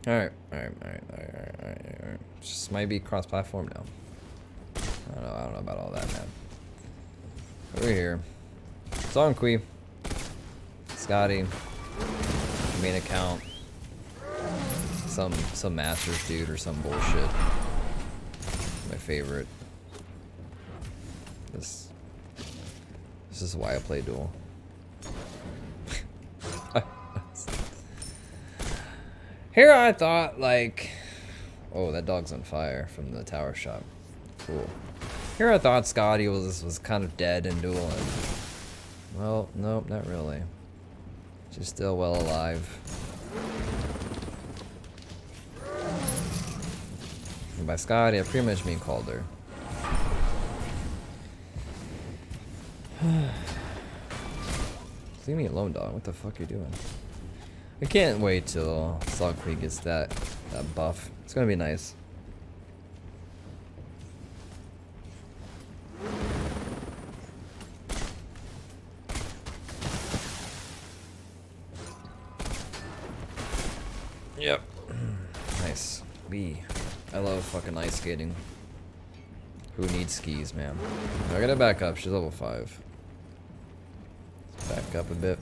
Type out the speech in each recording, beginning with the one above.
Alright. Just might be cross-platform now. I don't know about all that, man. We're here. ZHONG KUI. SKADI. Main account. Some Masters dude or some bullshit. My favorite. This is why I play Duel. Here I thought, like... Oh, that dog's on fire from the tower shot. Cool. Here I thought SKADI was kind of dead in Duel, and... Well, nope, not really. She's still well alive. And by SKADI, I pretty much mean Calder. Leave me alone, dog. What the fuck are you doing? I can't wait till ZHONG KUI gets that buff. It's gonna be nice. Yep. Nice. I love fucking ice skating. Who needs skis, man? I gotta back up. She's level 5. Back up a bit.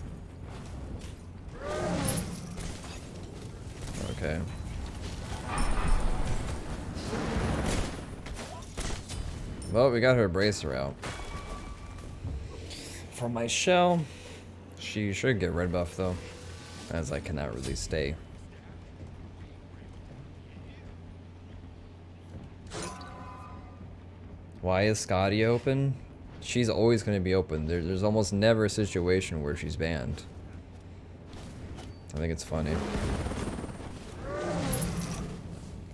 Okay. Well, we got her bracer out. For my shell, she should get red buff though, as I cannot really stay. Why is SKADI open? She's always going to be open. There's almost never a situation where she's banned. I think it's funny.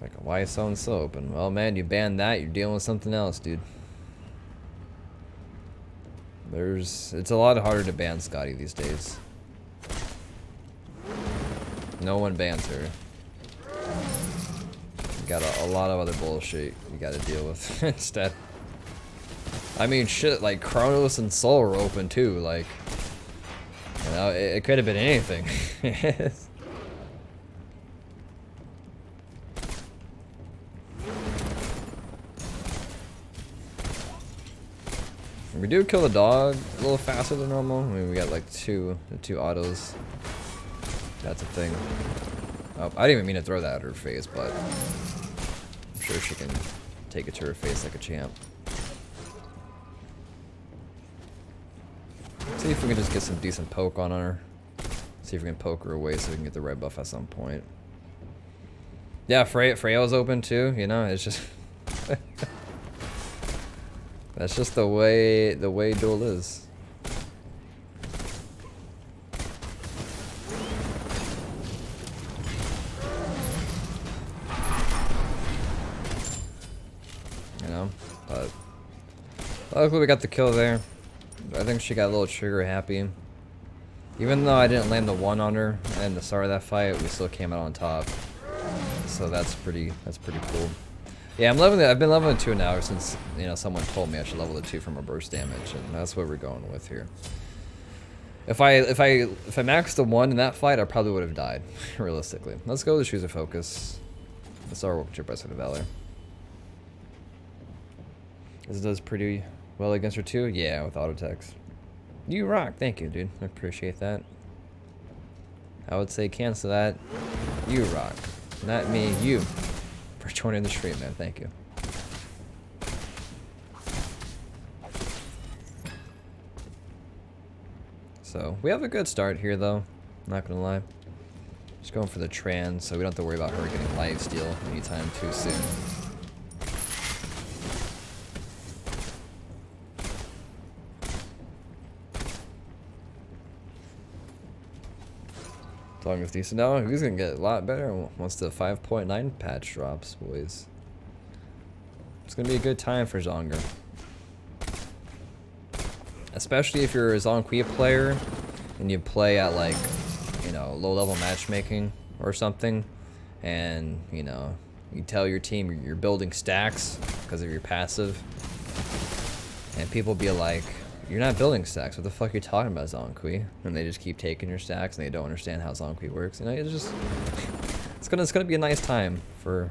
Like, why is someone so open? Well, man, you ban that, you're dealing with something else, dude. It's a lot harder to ban SKADI these days. No one bans her. You got a lot of other bullshit you got to deal with instead. I mean, shit, like Kronos and Soul were open too. Like, you know, it could have been anything. We do kill the dog a little faster than normal. I mean, we got like the two autos. That's a thing. Oh, I didn't even mean to throw that at her face, but I'm sure she can take it to her face like a champ. See if we can just get some decent poke on her. See if we can poke her away so we can get the red buff at some point. Yeah, Freya's open too, you know, it's just... That's just the way Duel is. You know, but luckily we got the kill there. I think she got a little trigger happy. Even though I didn't land the 1 on her at the start of that fight, we still came out on top. So that's pretty cool. Yeah, I've been leveling 2 now since, you know, someone told me I should level the 2 for my burst damage, and that's what we're going with here. If I maxed the 1 in that fight, I probably would have died, realistically. Let's go with the Shoes of Focus. Let's start with your Breast of Valor. This does pretty well against her too? Yeah, with auto text. You rock, thank you, dude. I appreciate that. I would say cancel that. You rock. Not me, you. For joining the stream, man. Thank you. So, we have a good start here, though. Not gonna lie. Just going for the trans, so we don't have to worry about her getting lifesteal anytime too soon. As long as decent now, he's gonna get a lot better once the 5.9 patch drops, boys. It's gonna be a good time for Zonger. Especially if you're a ZHONG KUI player and you play at, like, you know, low level matchmaking or something, and, you know, you tell your team you're building stacks because of your passive, and people be like, you're not building stacks. What the fuck are you talking about, ZHONG KUI? And they just keep taking your stacks and they don't understand how ZHONG KUI works. You know, it's just... It's gonna be a nice time for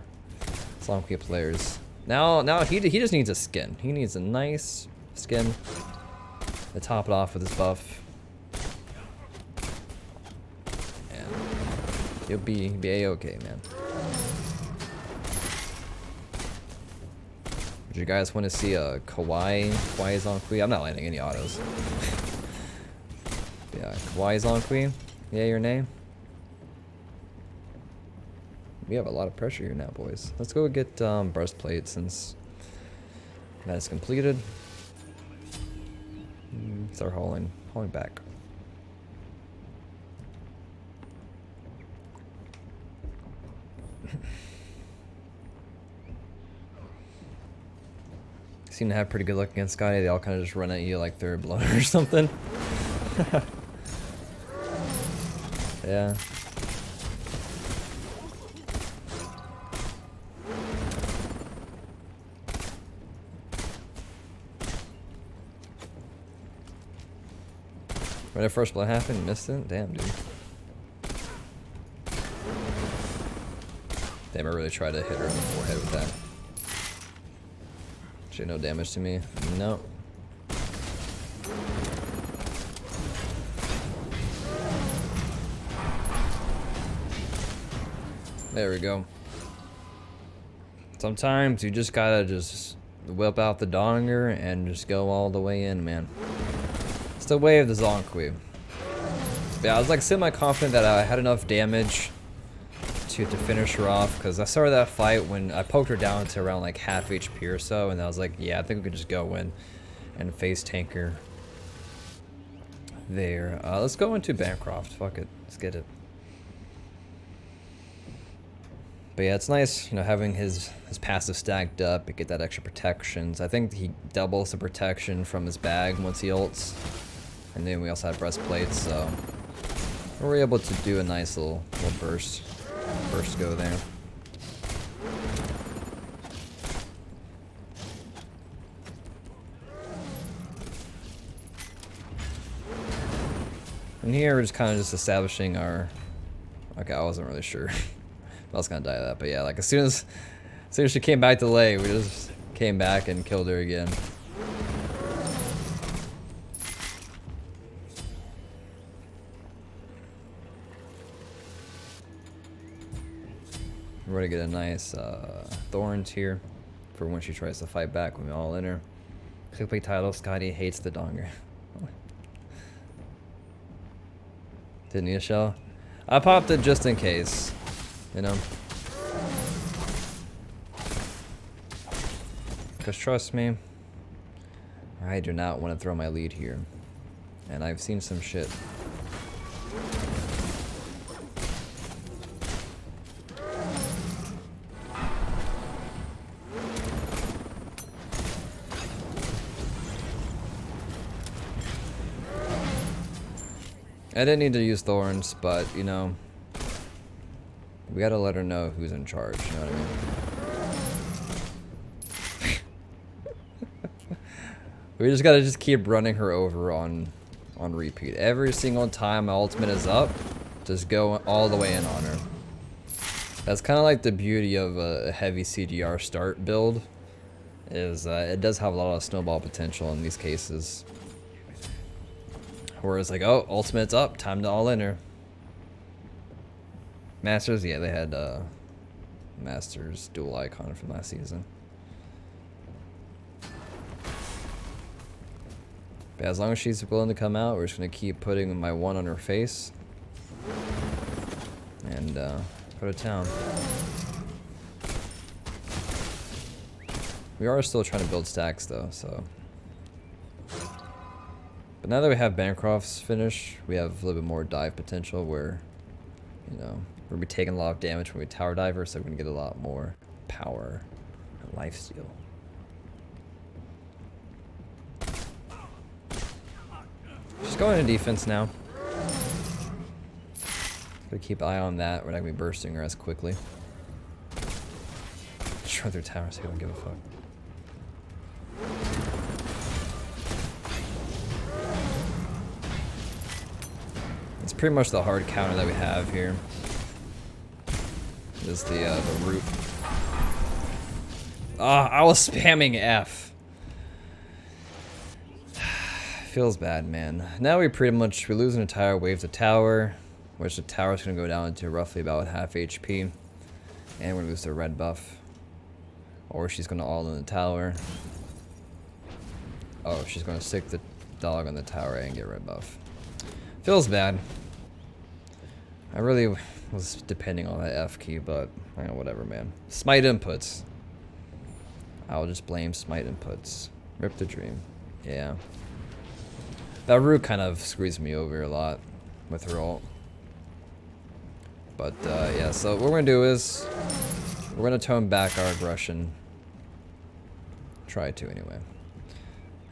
ZHONG KUI players. Now he just needs a skin. He needs a nice skin to top it off with his buff. And he'll be a-okay, man. Would you guys want to see a Kawaii ZHONG KUI? I'm not landing any autos. Yeah, Kawaii ZHONG KUI. Yeah, your name. We have a lot of pressure here now, boys. Let's go get breastplate since that is completed. Start hauling back. Seem to have pretty good luck against SKADI. They all kind of just run at you like they're blown or something. Yeah. When the first blood happened, missed it? Damn, dude. Damn, I really tried to hit her in the forehead with that. She had no damage to me. No. There we go. Sometimes you just gotta just whip out the donger and just go all the way in, man. It's the way of the ZHONG KUI. Yeah, I was like semi-confident that I had enough damage to finish her off, because I started that fight when I poked her down to around like half HP or so, and I was like, yeah, I think we could just go in and face tank her there. Let's go into Bancroft. Fuck it. Let's get it. But yeah, it's nice, you know, having his passive stacked up and get that extra protections. I think he doubles the protection from his bag once he ults. And then we also have breastplates, so we're able to do a nice little burst go there. And here we're just kind of just establishing our... Okay, I wasn't really sure. I was gonna die of that, but yeah, like as soon as she came back to lay, we just came back and killed her again. We're gonna get a nice thorns here for when she tries to fight back when we all in her. Clickbait title: SKADI hates the donger. Didn't need a shell. I popped it just in case. You know, because trust me, I do not want to throw my lead here, and I've seen some shit. I didn't need to use thorns, but you know, we gotta let her know who's in charge, you know what I mean? We just gotta keep running her over on repeat. Every single time my ultimate is up, just go all the way in on her. That's kind of like the beauty of a heavy CGR start build, is it does have a lot of snowball potential in these cases. Where it's like, oh, ultimate's up, time to all in her. Masters, yeah, they had Masters dual icon from last season. But as long as she's willing to come out, we're just gonna keep putting my one on her face and go to town. We are still trying to build stacks though, so. But now that we have Bancroft's finish, we have a little bit more dive potential where, you know, we're gonna be taking a lot of damage when we tower diver, so we're gonna get a lot more power and lifesteal. Just going into defense now. Gotta keep an eye on that. We're not gonna be bursting her as quickly. Destroy their towers, they don't give a fuck. It's pretty much the hard counter that we have here. is the root. I was spamming F. Feels bad, man. Now we lose an entire wave to tower, which the tower's gonna go down to roughly about half HP. And we're gonna lose the red buff. Or she's gonna all in the tower. Oh, she's gonna stick the dog on the tower and get red buff. Feels bad. I really was depending on that F key, but whatever, man. Smite inputs. I'll just blame Smite inputs. Rip the dream. Yeah. That root kind of screws me over a lot with her ult. But yeah, so what we're gonna do is we're gonna tone back our aggression. Try to anyway.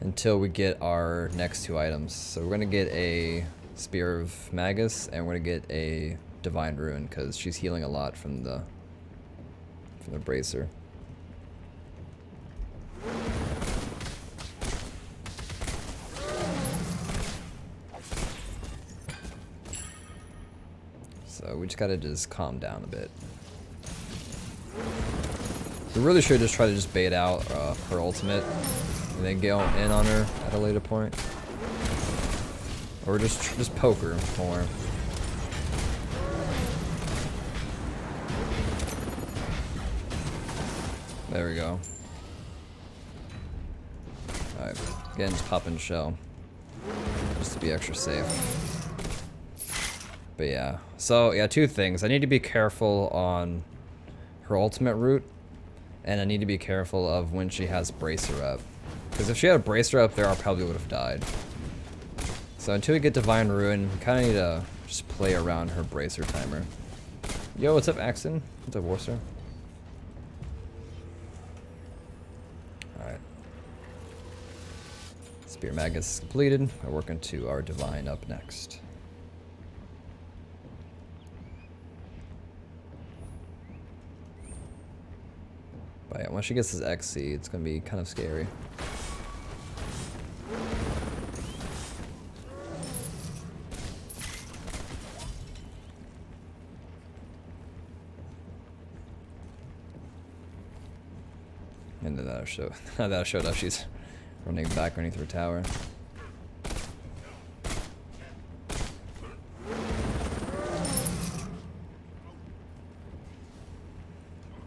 Until we get our next two items. So we're gonna get a Spear of Magus and we're gonna get a Divine Ruin because she's healing a lot from the bracer. So we just gotta just calm down a bit. We really should just try to just bait out her ultimate and then go in on her at a later point. Or just poke her more. There we go. Alright, again, just pop in shell. Just to be extra safe. But yeah, so yeah, two things. I need to be careful on her ultimate route, and I need to be careful of when she has bracer up. Because if she had a bracer up there, I probably would have died. So until we get Divine Ruin, we kind of need to just play around her bracer timer. Yo, what's up, Axton? What's up, Warster? Alright. Spear Magus is completed. We're working to our Divine up next. But yeah, once she gets this XC, it's going to be kind of scary. And then that'll show that she's running back underneath her tower.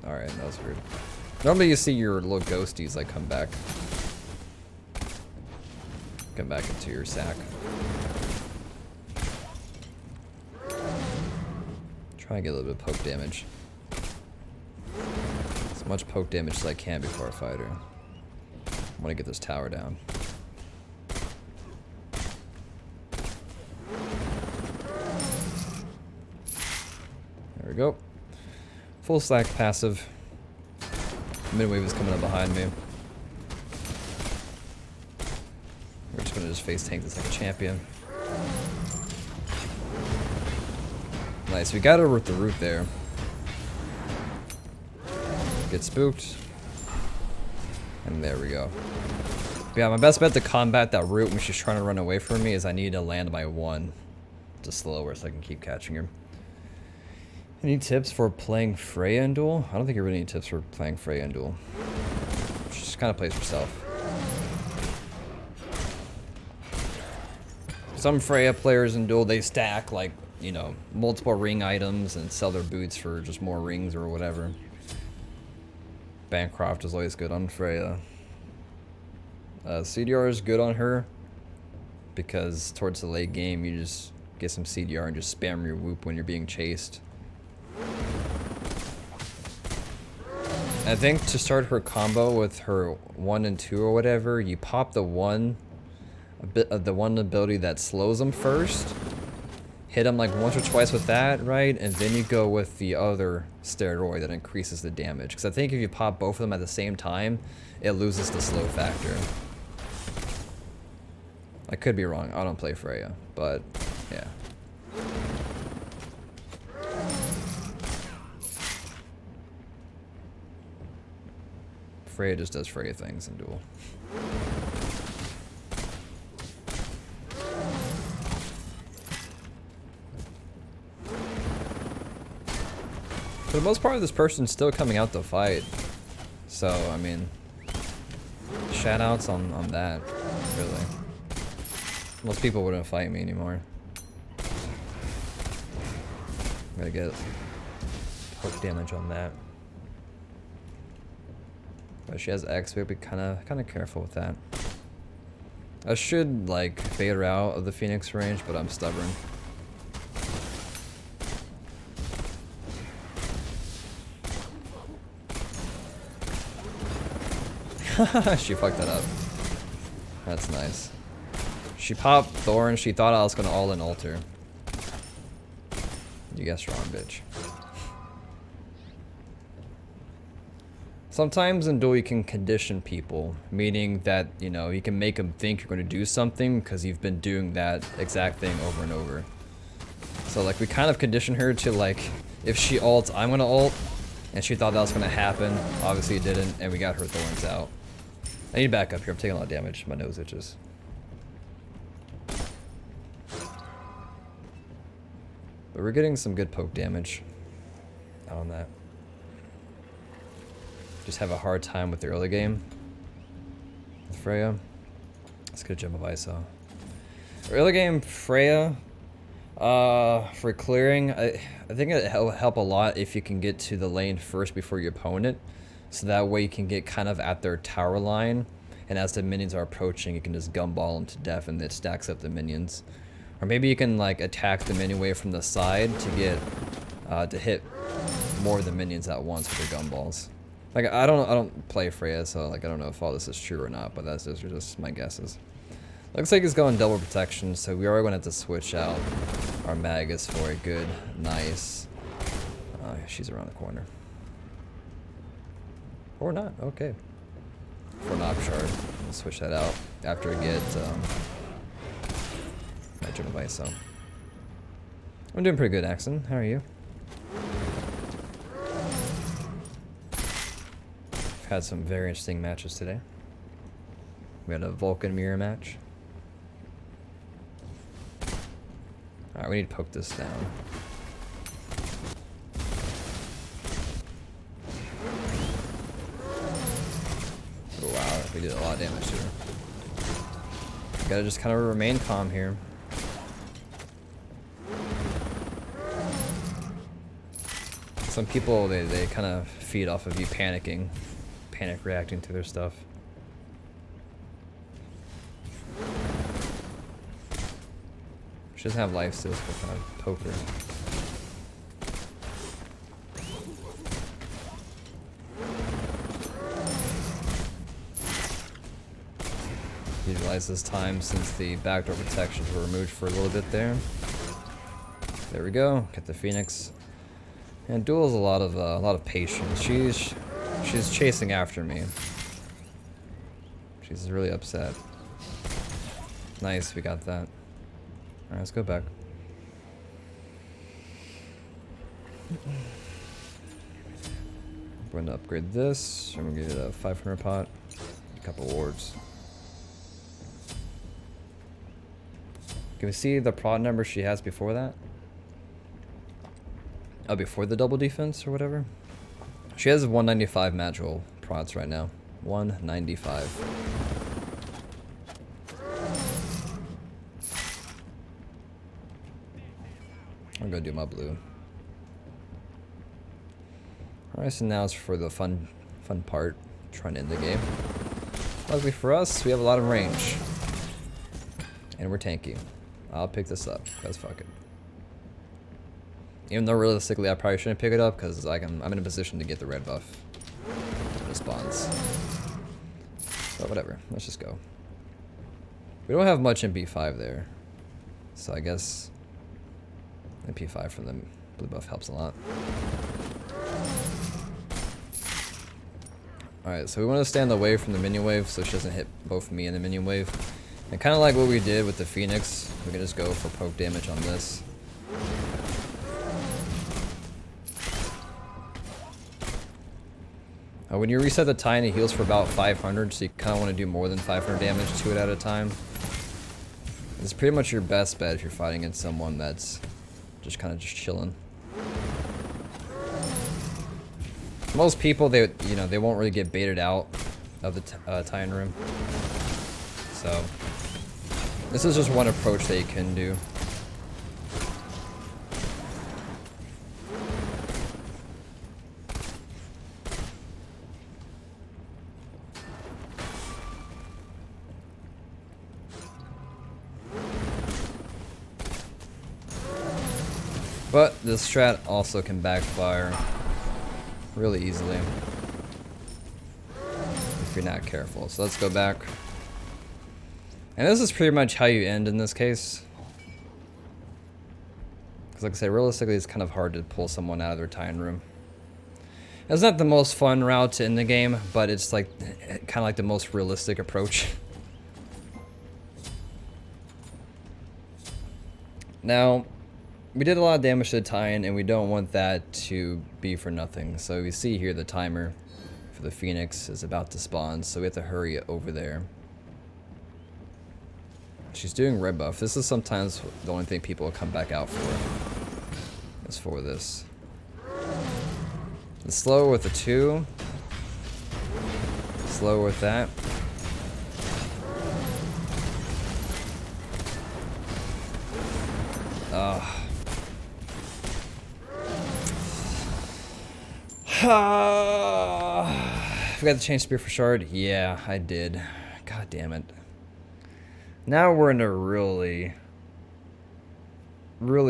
Alright, that was weird. Normally you see your little ghosties like come back into your sack. Try and get a little bit of poke damage. As much poke damage as I can before I fight her. I want to get this tower down. There we go. Full stack passive. Midwave is coming up behind me. We're just gonna just face tank this like a champion. Nice, we got her with the root there. Get spooked. And there we go. But yeah, my best bet to combat that root when she's trying to run away from me is I need to land my one to slow her so I can keep catching her. Any tips for playing Freya in Duel? I don't think you really need tips for playing Freya in Duel. She just kind of plays herself. Some Freya players in Duel, they stack like, you know, multiple ring items and sell their boots for just more rings or whatever. Bancroft is always good on Freya. CDR is good on her because towards the late game you just get some CDR and just spam your whoop when you're being chased. I think to start her combo with her 1 and 2 or whatever, you pop the one ability that slows them first, hit them like once or twice with that, right? And then you go with the other steroid that increases the damage. Because I think if you pop both of them at the same time, it loses the slow factor. I could be wrong. I don't play Freya, but yeah. Freya just does Freya things in Duel. For the most part, this person's still coming out to fight. So, I mean, shoutouts on that, really. Most people wouldn't fight me anymore. Gotta get poke damage on that. But she has X, we have to be kind of careful with that. I should like bait her out of the Phoenix range, but I'm stubborn. She fucked that up. That's nice. She popped Thorn, she thought I was gonna all-in alter. You guessed wrong, bitch. Sometimes in Duel you can condition people, meaning that, you know, you can make them think you're going to do something because you've been doing that exact thing over and over. So like we kind of conditioned her to like, if she ults, I'm going to ult, and she thought that was going to happen. Obviously it didn't, and we got her Thorns out. I need to back up here, I'm taking a lot of damage, my nose itches. But we're getting some good poke damage out on that. Just have a hard time with the early game with Freya. Let's get a gem of ISO. Early game Freya, for clearing, I think it'll help a lot if you can get to the lane first before your opponent, so that way you can get kind of at their tower line, and as the minions are approaching you can just gumball them to death and it stacks up the minions. Or maybe you can like attack the minion wave from the side to get to hit more of the minions at once with your gumballs. Like I don't play Freya, so like I don't know if all this is true or not, but that's just my guesses. Looks like he's going double protection, so we are going to have to switch out our Magus for a good, nice. She's around the corner. Or not, okay. For an op shard, we'll switch that out after we get my gem of ISO. I'm doing pretty good, Axon. How are you? Had some very interesting matches today. We had a Vulcan mirror match. Alright, we need to poke this down. Oh wow, we did a lot of damage to her. Gotta just kind of remain calm here. Some people, they kind of feed off of you panicking. Panic reacting to their stuff. She doesn't have life steals, but kind of poke her. Utilize this time since the backdoor protections were removed for a little bit there. There we go. Get the Phoenix. And Duel's a lot of patience. She's chasing after me. She's really upset. Nice, we got that. Alright, let's go back. We're going to upgrade this. I'm going to get a 500 pot. A couple wards. Can we see the prod number she has before that? Oh, before the double defense or whatever? She has 195 magical prods right now. 195. I'm gonna do my blue. Alright, so now it's for the fun part, trying to end the game. Luckily for us, we have a lot of range. And we're tanky. I'll pick this up, because fuck it. Even though realistically I probably shouldn't pick it up because like I'm in a position to get the red buff when it spawns. But whatever, let's just go. We don't have much in B5 there, so I guess MP5 from the blue buff helps a lot. Alright, so we want to stand away from the minion wave so she doesn't hit both me and the minion wave. And kind of like what we did with the Phoenix, we can just go for poke damage on this. When you reset the time, it heals for about 500, so you kind of want to do more than 500 damage to it at a time. It's pretty much your best bet if you're fighting against someone that's just kind of just chilling. Most people, they won't really get baited out of the Titan room. So this is just one approach that you can do. But this strat also can backfire really easily if you're not careful. So let's go back. And this is pretty much how you end in this case. Because like I say, realistically it's kind of hard to pull someone out of their Titan room. It's not the most fun route to end the game, but it's like kind of like the most realistic approach. Now, we did a lot of damage to the Titan, and we don't want that to be for nothing. So you see here the timer for the Phoenix is about to spawn, so we have to hurry over there. She's doing red buff. This is sometimes the only thing people will come back out for. Is for this. The slow with the 2. Slow with that. Forgot to change spear for shard. Yeah, I did. God damn it. Now we're in a really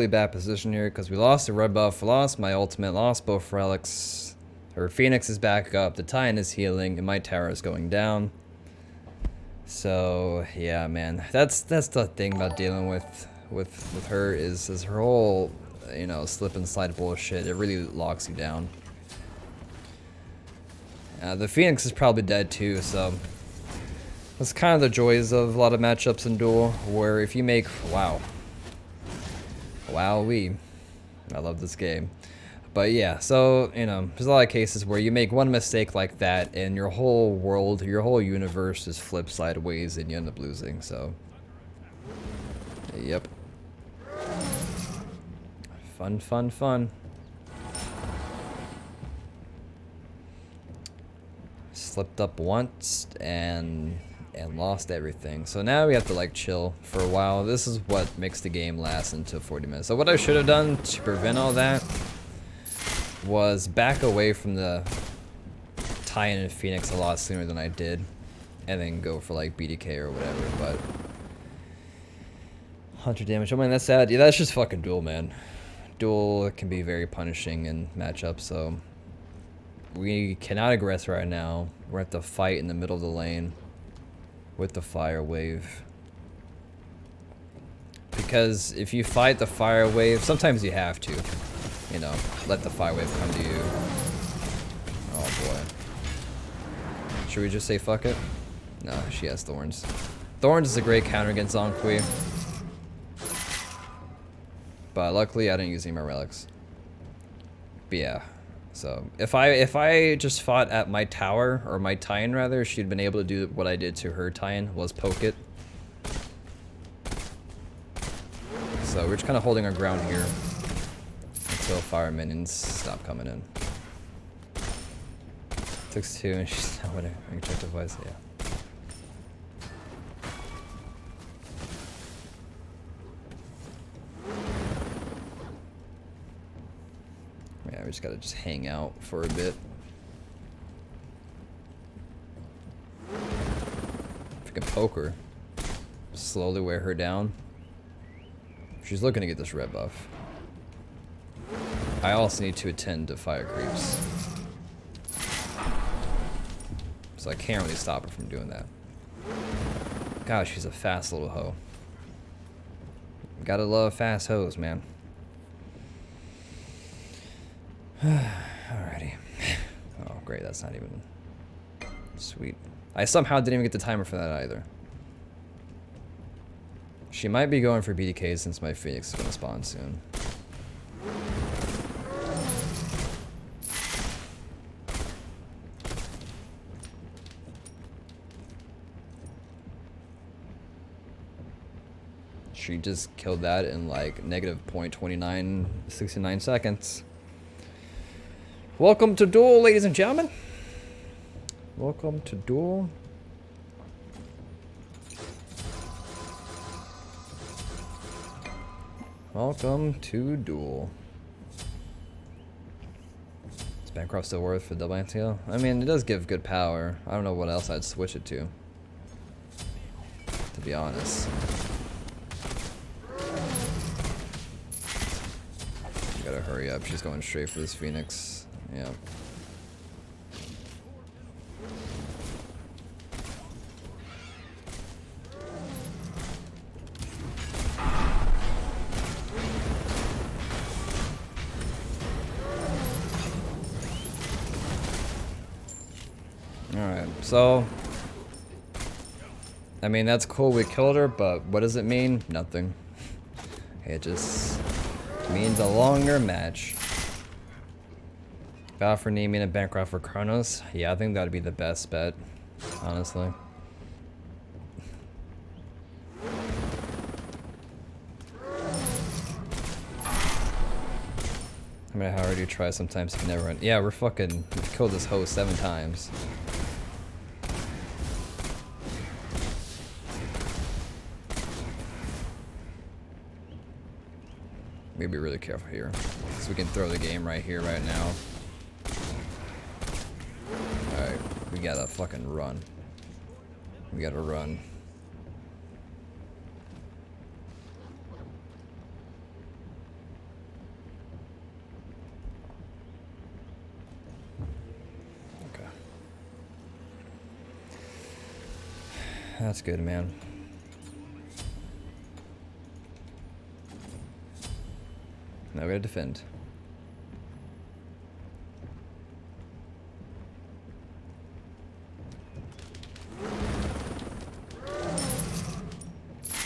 bad position here because we lost the red buff, lost my ultimate, lost both relics. Her Phoenix is back up, the Titan is healing, and my tower is going down. So yeah, man, that's the thing about dealing with her is her whole, you know, slip and slide bullshit. It really locks you down. The Phoenix is probably dead too, so that's kind of the joys of a lot of matchups in Duel, where if you make, wowee, I love this game. But yeah, so, you know, there's a lot of cases where you make one mistake like that and your whole world, your whole universe is flipped sideways and you end up losing, so. Yep. Fun, fun, fun. Slipped up once and lost everything. So now we have to like chill for a while. This is what makes the game last until 40 minutes. So what I should have done to prevent all that was back away from the Titan and Phoenix a lot sooner than I did, and then go for like BDK or whatever. But 100 damage. Oh man, that's sad. Yeah, that's just fucking Duel, man. Duel can be very punishing in matchups, so we cannot aggress right now. We're at the fight in the middle of the lane with the fire wave. Because if you fight the fire wave, sometimes you have to, you know, let the fire wave come to you. Oh boy. Should we just say fuck it? No, she has Thorns. Thorns is a great counter against ZHONG KUI. But luckily I didn't use any of my relics. But yeah. So if I just fought at my tower, or my Titan rather, she'd been able to do what I did to her Titan, was poke it. So we're just kind of holding our ground here until fire minions stop coming in. 6-2 and she's not winning. I can check device, yeah. Yeah, we just gotta just hang out for a bit. If we can poke her, slowly wear her down. She's looking to get this red buff. I also need to attend to fire creeps, so I can't really stop her from doing that. God, she's a fast little hoe. Gotta love fast hoes, man. Alrighty. Oh, great. That's not even sweet. I somehow didn't even get the timer for that either. She might be going for BDK since my Phoenix is going to spawn soon. She just killed that in like negative 0.2969 seconds. Welcome to Duel, ladies and gentlemen. Welcome to Duel. Welcome to Duel. Is Bancroft still worth for double anti-heal? I mean, it does give good power. I don't know what else I'd switch it to be honest. You gotta hurry up. She's going straight for this Phoenix. Yeah. Alright, so I mean, that's cool, we killed her, but what does it mean? Nothing. It just means a longer match. Battle for Nemean and Bancroft for Chronos? Yeah, I think that'd be the best bet, honestly. I mean, how hard do you try sometimes if you never run? Yeah, we've killed this host 7 times. We gotta be really careful here, because we can throw the game right here, right now. Alright, we gotta fucking run. We gotta run. Okay. That's good, man. Now we gotta defend.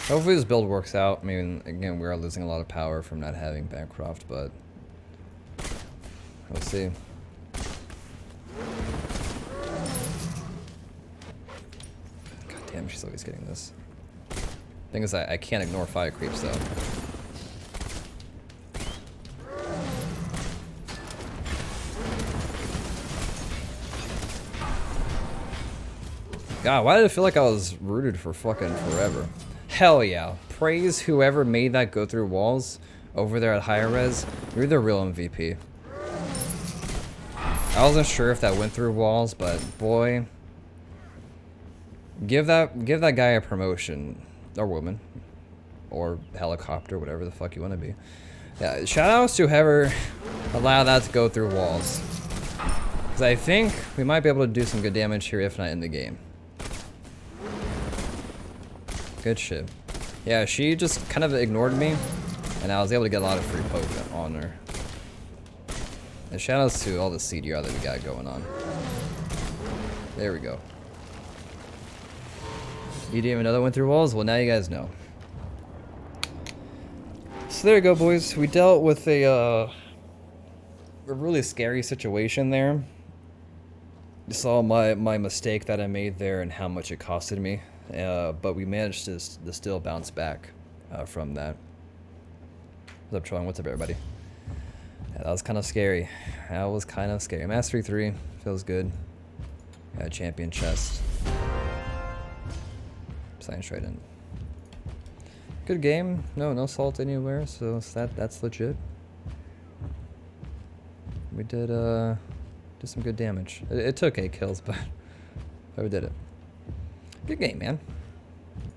Hopefully this build works out. I mean, again, we are losing a lot of power from not having Bancroft, but we'll see. God damn, she's always getting this. Thing is, I can't ignore fire creeps though. God, why did it feel like I was rooted for fucking forever? Hell yeah. Praise whoever made that go through walls over there at higher res. You're the real MVP. I wasn't sure if that went through walls, but boy, give that guy a promotion. Or woman. Or helicopter, whatever the fuck you want to be. Yeah, shout outs to whoever allowed that to go through walls. Because I think we might be able to do some good damage here, if not in the game. Good shit. Yeah, she just kind of ignored me, and I was able to get a lot of free poke on her. And shout outs to all the CDR that we got going on. There we go. You didn't even know that went through walls? Well, now you guys know. So there you go, boys. We dealt with a really scary situation there. You saw my mistake that I made there and how much it costed me. But we managed to still bounce back from that. What's up, Troy? What's up, everybody? Yeah, that was kind of scary. That was kind of scary. Mastery 3 feels good. Yeah, champion chest. Sign straight in. Good game. No salt anywhere, so that's legit. We did some good damage. It took 8 kills, but we did it. Good game, man.